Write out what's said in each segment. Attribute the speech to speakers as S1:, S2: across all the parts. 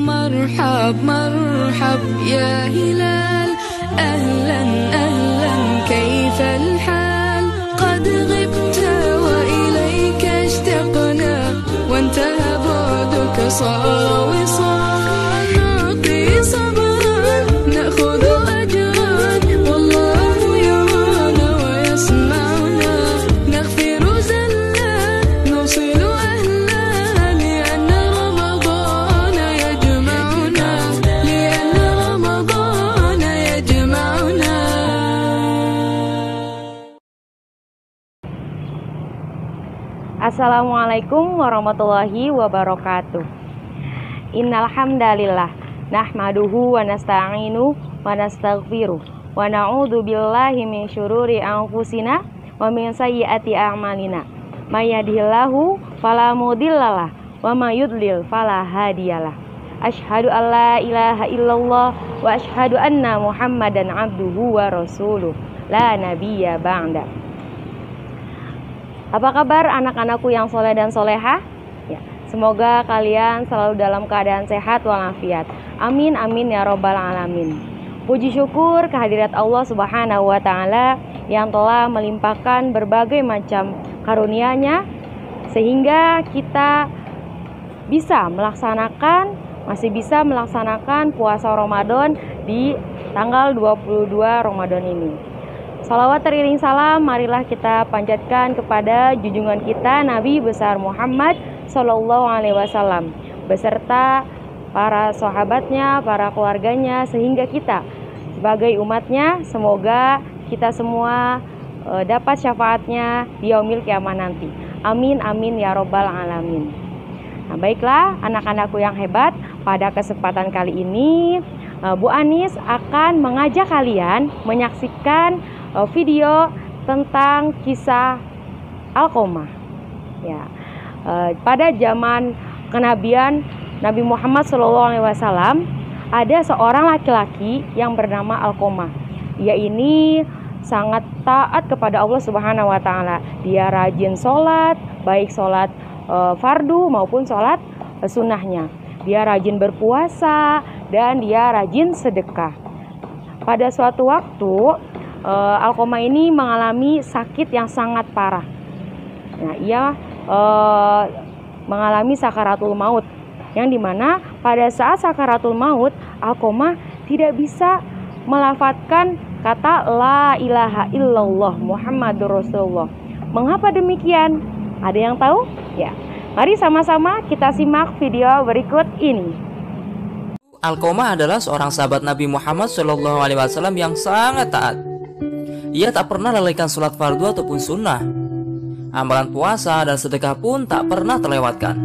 S1: مرحب مرحب يا هلال أهلا أهلا كيف الحال قد غبت وإليك اشتقنا وانتهى بعدك صار وصال نعطي صبرا نأخذ أجرا والله يرانا ويسمعنا نغفر زلا نوصل أهلا لأن رمضان يجمعنا لأن رمضان يجمعنا.
S2: Assalamualaikum warahmatullahi wabarakatuh. Innal hamdalillah nahmaduhu wa nasta'inu wa nastaghfiruh wa na'udzu billahi min syururi anfusina wa min sayyiati a'malina. May yahdihillahu fala mudhillalah wa may yudlil fala hadiyalah. Asyhadu an la ilaha illallah wa asyhadu anna Muhammadan abduhu wa rasuluh la nabiyya ba'da. Apa kabar anak-anakku yang soleh dan soleha? Ya, semoga kalian selalu dalam keadaan sehat walafiat. Amin amin ya robbal alamin. Puji syukur kehadirat Allah Subhanahu wa Ta'ala yang telah melimpahkan berbagai macam karunia-Nya sehingga kita masih bisa melaksanakan puasa Ramadan di tanggal 22 Ramadan ini. Salawat teriring salam, marilah kita panjatkan kepada junjungan kita Nabi besar Muhammad Sallallahu Alaihi Wasallam beserta para sahabatnya, para keluarganya, sehingga kita sebagai umatnya semoga kita semua dapat syafaatnya di yaumil kiamah nanti. Amin amin ya robbal alamin. Nah, baiklah anak-anakku yang hebat, pada kesempatan kali ini Bu Anis akan mengajak kalian menyaksikan video tentang kisah Alqamah. Ya, pada zaman kenabian Nabi Muhammad SAW ada seorang laki-laki yang bernama Alqamah. Dia ini sangat taat kepada Allah Subhanahu Wa Taala. Dia rajin sholat, baik sholat fardu maupun sholat sunnahnya. Dia rajin berpuasa dan dia rajin sedekah. Pada suatu waktu Alqamah ini mengalami sakit yang sangat parah. Nah, ia mengalami sakaratul maut, yang dimana pada saat sakaratul maut Alqamah tidak bisa melafadzkan kata la ilaha illallah Muhammadur Rasulullah. Mengapa demikian? Ada yang tahu? Ya, mari sama-sama kita simak video berikut ini.
S3: Alqamah adalah seorang sahabat Nabi Muhammad SAW yang sangat taat. Ia tak pernah lalaikan sholat fardu ataupun sunnah. Amalan puasa dan sedekah pun tak pernah terlewatkan.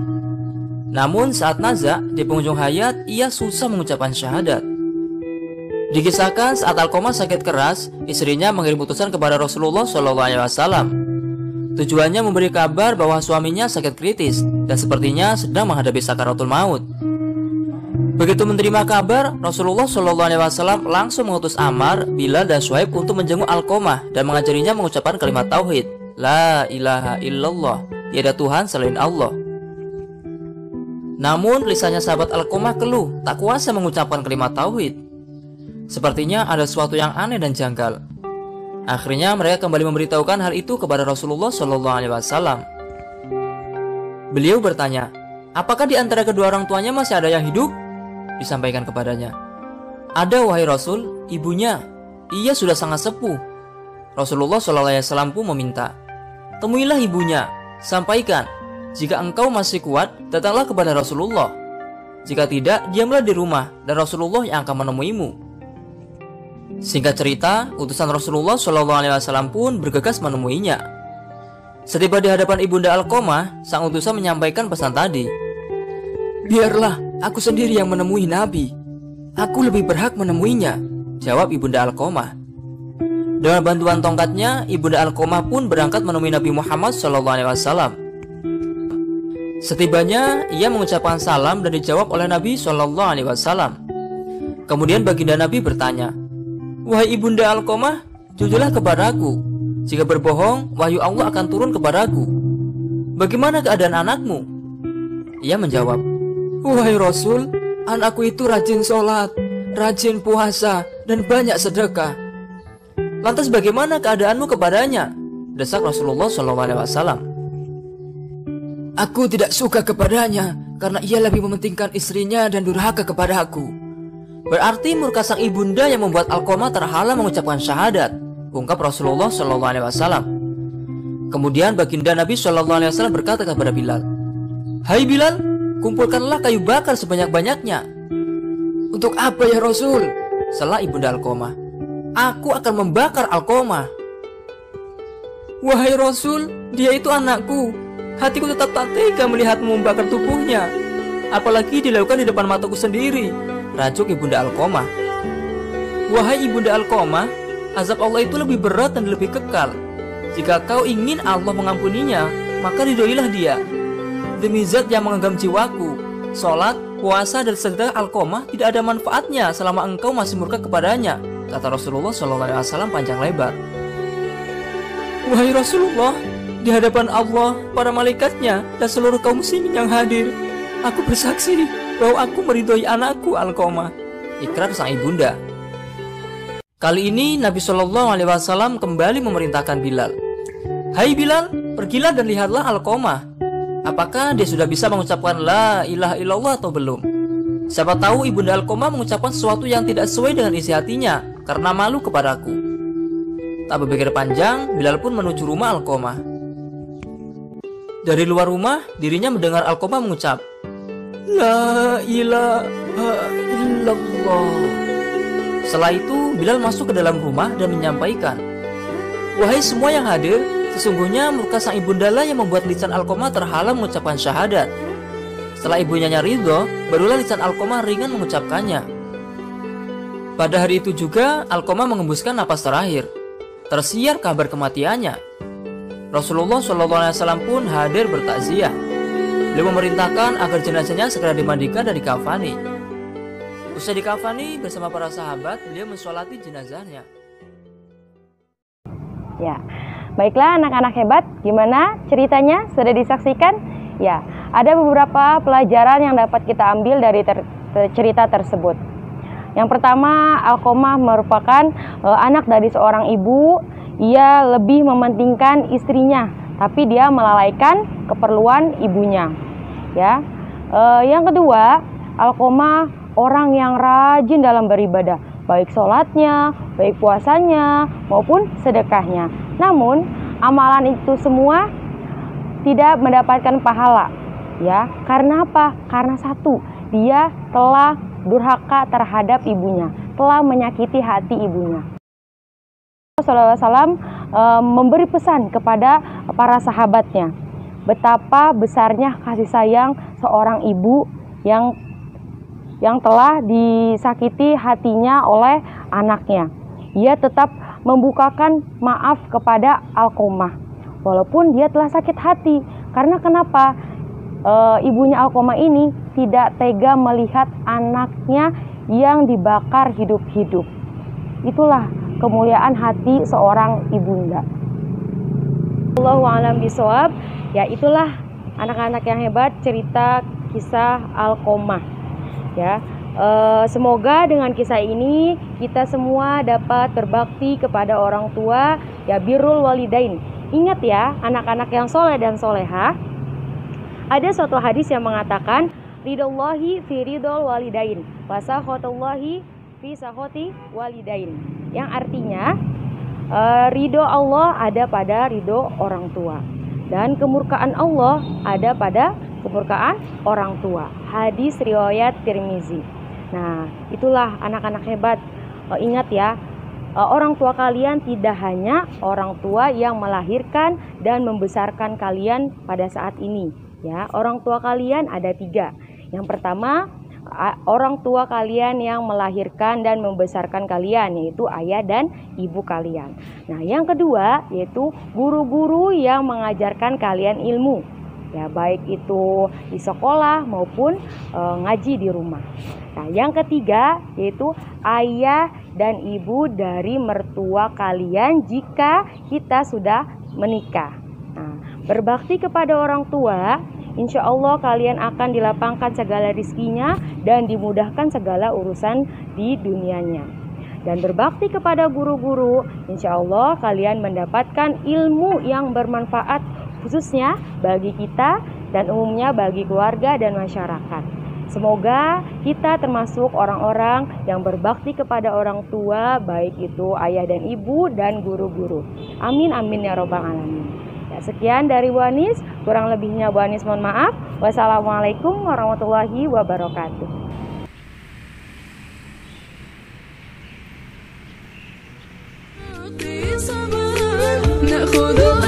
S3: Namun saat nazak di penghujung hayat, ia susah mengucapkan syahadat. Dikisahkan saat Alqamah sakit keras, istrinya mengirim utusan kepada Rasulullah SAW. Tujuannya memberi kabar bahwa suaminya sakit kritis dan sepertinya sedang menghadapi sakaratul maut. Begitu menerima kabar, Rasulullah SAW langsung mengutus Ammar, Bilal, dan Shuaib untuk menjenguk Alqamah dan mengajarinya mengucapkan kalimat tauhid, La ilaha illallah, tiada Tuhan selain Allah. Namun lisannya sahabat Alqamah keluh, tak kuasa mengucapkan kalimat tauhid. Sepertinya ada sesuatu yang aneh dan janggal. Akhirnya mereka kembali memberitahukan hal itu kepada Rasulullah SAW. Beliau bertanya, apakah di antara kedua orang tuanya masih ada yang hidup? Disampaikan kepadanya, ada wahai Rasul, ibunya, ia sudah sangat sepuh. Rasulullah SAW pun meminta, temuilah ibunya, sampaikan, jika engkau masih kuat, datanglah kepada Rasulullah. Jika tidak, diamlah di rumah dan Rasulullah yang akan menemuimu. Singkat cerita, utusan Rasulullah SAW pun bergegas menemuinya. Setiba di hadapan ibunda Alqamah, sang utusan menyampaikan pesan tadi. Biarlah aku sendiri yang menemui Nabi. Aku lebih berhak menemuinya, jawab ibunda Alqamah. Dengan bantuan tongkatnya, ibunda Alqamah pun berangkat menemui Nabi Muhammad SAW. Setibanya, ia mengucapkan salam dan dijawab oleh Nabi SAW. Kemudian baginda Nabi bertanya, wahai ibunda Alqamah, jujurlah kepadaku. Jika berbohong, wahyu Allah akan turun kepadaku. Bagaimana keadaan anakmu? Ia menjawab, wahai Rasul, anakku itu rajin sholat, rajin puasa, dan banyak sedekah. Lantas bagaimana keadaanmu kepadanya? Desak Rasulullah SAW. Aku tidak suka kepadanya karena ia lebih mementingkan istrinya dan durhaka kepada aku. Berarti murka sang ibunda yang membuat Alqamah terhalang mengucapkan syahadat, ungkap Rasulullah SAW. Kemudian baginda Nabi SAW berkata kepada Bilal, "Hai Bilal, kumpulkanlah kayu bakar sebanyak-banyaknya." "Untuk apa ya Rasul?" sela ibunda Alqamah. "Aku akan membakar Alqamah." "Wahai Rasul, dia itu anakku. Hatiku tetap tak tega melihatmu membakar tubuhnya. Apalagi dilakukan di depan mataku sendiri," rajuk ibunda Alqamah. "Wahai ibunda Alqamah, azab Allah itu lebih berat dan lebih kekal. Jika kau ingin Allah mengampuninya, maka ridhoilah dia. Demi zat yang menggenggam jiwaku, sholat, puasa, dan sedekah Alqamah tidak ada manfaatnya selama engkau masih murka kepadanya," kata Rasulullah SAW panjang lebar. "Wahai Rasulullah, di hadapan Allah, para malaikatnya, dan seluruh kaum muslimin yang hadir, aku bersaksi bahwa aku meridhoi anakku Alqamah," ikrar sang ibunda. Kali ini Nabi SAW kembali memerintahkan Bilal, "Hai Bilal, pergilah dan lihatlah Alqamah. Apakah dia sudah bisa mengucapkan la ilaha illallah atau belum? Siapa tahu ibunda Alqamah mengucapkan sesuatu yang tidak sesuai dengan isi hatinya karena malu kepadaku." Tak berpikir panjang, Bilal pun menuju rumah Alqamah. Dari luar rumah, dirinya mendengar Alqamah mengucap, "La ilaha illallah." Setelah itu, Bilal masuk ke dalam rumah dan menyampaikan, "Wahai semua yang hadir, sesungguhnya murka sang ibunda lah yang membuat lisan Alqamah terhalang mengucapkan syahadat. Setelah ibunya ridho, barulah lisan Alqamah ringan mengucapkannya." Pada hari itu juga, Alqamah mengembuskan napas terakhir. Tersiar kabar kematiannya. Rasulullah SAW pun hadir bertakziah. Beliau memerintahkan agar jenazahnya segera dimandikan dan dikafani. Usai dikafani bersama para sahabat, beliau mensolati jenazahnya.
S2: Ya, baiklah anak-anak hebat, gimana ceritanya? Sudah disaksikan? Ya, ada beberapa pelajaran yang dapat kita ambil dari cerita tersebut. Yang pertama, Alqamah merupakan anak dari seorang ibu. Ia lebih mementingkan istrinya, tapi dia melalaikan keperluan ibunya. Ya, yang kedua, Alqamah orang yang rajin dalam beribadah, baik sholatnya, baik puasanya, maupun sedekahnya. Namun, amalan itu semua tidak mendapatkan pahala. Ya, karena apa? Karena satu, dia telah durhaka terhadap ibunya, telah menyakiti hati ibunya. Rasulullah SAW memberi pesan kepada para sahabatnya betapa besarnya kasih sayang seorang ibu yang telah disakiti hatinya oleh anaknya. Ia tetap membukakan maaf kepada Alqamah walaupun dia telah sakit hati. Karena kenapa? Ibunya Alqamah ini tidak tega melihat anaknya yang dibakar hidup-hidup. Itulah kemuliaan hati seorang ibunda. Allahu a'lam bishawab. Ya, itulah anak-anak yang hebat cerita kisah Alqamah. Ya, semoga dengan kisah ini kita semua dapat berbakti kepada orang tua, ya, birrul walidain. Ingat ya, anak-anak yang soleh dan solehah. Ada suatu hadis yang mengatakan, ridallahi fi ridol walidain, wa sakhatullahi fi sakhati walidain. Yang artinya ridho Allah ada pada ridho orang tua, dan kemurkaan Allah ada pada kemurkaan orang tua. Hadis riwayat Tirmizi. Nah, itulah anak-anak hebat. Ingat ya, orang tua kalian tidak hanya orang tua yang melahirkan dan membesarkan kalian pada saat ini. Ya, orang tua kalian ada 3. Yang pertama, orang tua kalian yang melahirkan dan membesarkan kalian, yaitu ayah dan ibu kalian. Nah, yang kedua yaitu guru-guru yang mengajarkan kalian ilmu, ya, baik itu di sekolah maupun ngaji di rumah. Nah, yang ketiga yaitu ayah dan ibu dari mertua kalian jika kita sudah menikah. Nah, berbakti kepada orang tua insya Allah kalian akan dilapangkan segala rizkinya dan dimudahkan segala urusan di dunianya. Dan berbakti kepada guru-guru, insya Allah kalian mendapatkan ilmu yang bermanfaat khususnya bagi kita dan umumnya bagi keluarga dan masyarakat. Semoga kita termasuk orang-orang yang berbakti kepada orang tua, baik itu ayah dan ibu dan guru-guru. Amin amin ya robbal alamin. Ya, sekian dari Bu Anis, kurang lebihnya Bu Anis mohon maaf. Wassalamualaikum warahmatullahi wabarakatuh.
S1: نأخذ